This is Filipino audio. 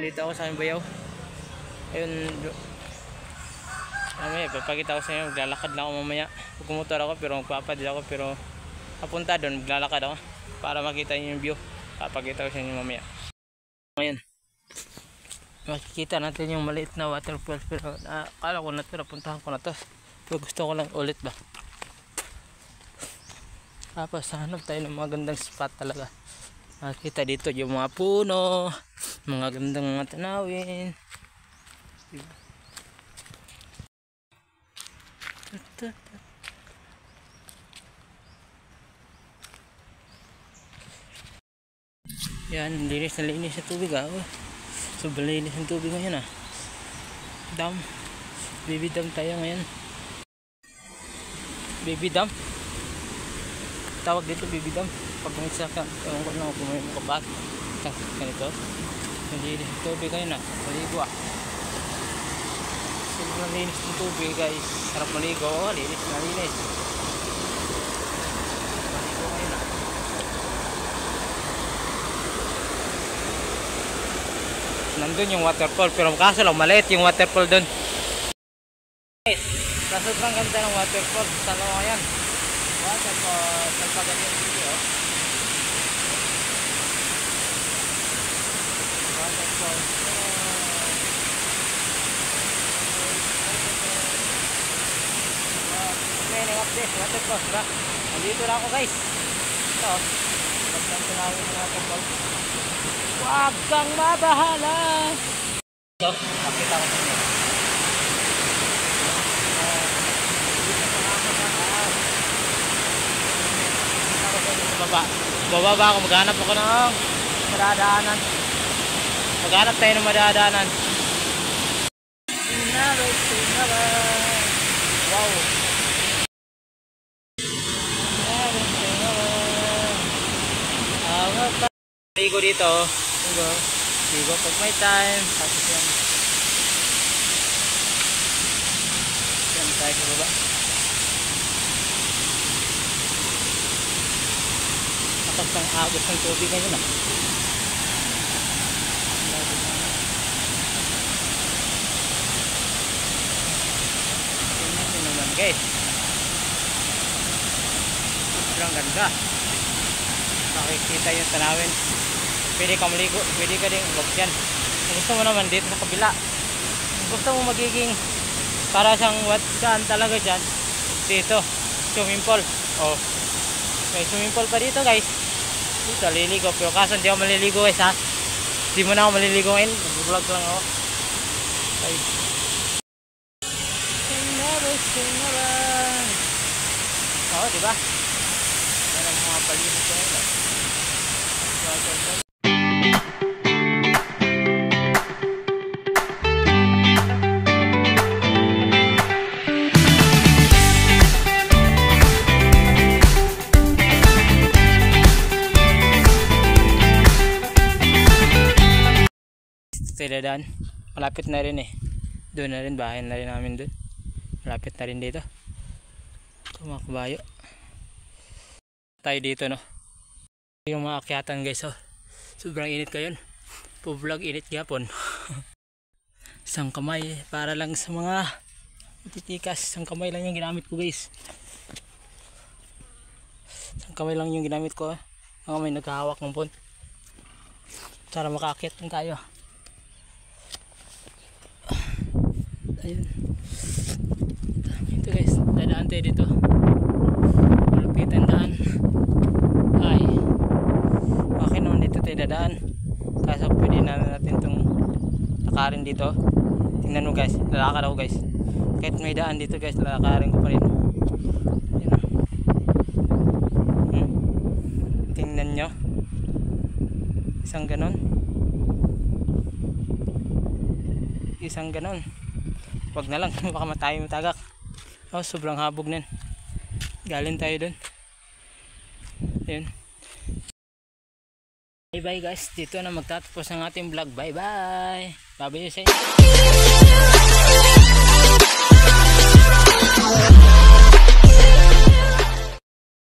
Dito ako sa aming bayaw. Ayun. Mamaya, papakita ko sa inyo. Maglalakad lang ako mamaya. Pagkumotor ako pero magpapadil ako. Pero papunta doon, maglalakad ako. Para makita nyo yung view. Papakita ko sa inyo mamaya. Ngayon, makikita natin yung maliit na waterfall. Pero akala ko na ito, napuntahan ko na to. Pero gusto ko lang ulit ba. Tapos hanap tayo ng mga gandang spot talaga. Makikita dito yung mga puno, mga gandang mga tanawin. Yan, linis na linis sa tubig ah. Sobrang linis ng tubig ngayon ah. Dam. Baby dam tayo ngayon. Baby dam. Tawag dito baby dam. Pag may saka, ewan ko lang kung may makabat. Ganito. Linis ng tubig ngayon ah. Maligo ah. Sobrang linis ng tubig guys. Sarap maligo. Oh, linis na linis. Maligo ngayon ah. Nandun yung waterfall pero kaso lang maliit yung waterfall dun. Guys, sa sobrang ganda ng waterfall sa loob yan. Waterfall sa pagkat yung video. Waterfall. Okay, update waterfall, diba? Nandito na ako guys. Ito, pagkanto namin ng waterfall. Huwag kang mabahala. Ito, nakita ko sa inyo. Bababa ako, maghanap ako ng madadaanan. Maghanap tayo ng madadaanan. Wow. Ligo dito. Ligo pag may time. Tapos yan. Yan tayo sa baba. Tapos ang agos ng tubig ngayon ah. Tingnan naman guys. Sobrang ganda. Makikita yung tanawin. Pwede ka maligo, pwede ka din huwag dyan. Kung gusto mo naman dito sa kabila. Kung gusto mo magiging para siyang saan talaga dyan. Dito, swimming pool. Oh, may swimming pool pa dito guys. Dito liligo, pero kaso hindi ako maliligo guys ha. Hindi mo na ako maliligo ngayon. Nag-vlog lang ako. Okay. Oo, diba? Yan ang mga paligid ko ngayon. Dadaan, malapit na rin eh. Doon na rin, bahay na rin namin doon. Malapit na rin dito. Ito mga kabayo. Tayo dito no. Yung mga akyatan guys oh. Sobrang init kayon. Po-vlog init yapon. Isang kamay para lang sa mga titikas. Isang kamay lang yung ginamit ko guys. Isang kamay lang yung ginamit ko. Mga may naghahawak ng pon. Para makaakyat din tayo. Ayun. Ito guys, dadaan tayo dito. Malupitan daan. Ay. Okay naman dito tayo dadaan. Kaso pwede na natin itong lakarin dito. Tingnan mo guys, lalakad ako guys. Kahit may daan dito guys, lalakarin ko pa rin. Ayun. Tingnan nyo. Isang ganon. Isang ganon. Wag na lang, baka matayo mo tagak. Oh, sobrang habog nun. Galing tayo dun. Ayun. Bye bye guys, dito na magtatapos ang ating vlog. Bye bye. Babayo sa inyo.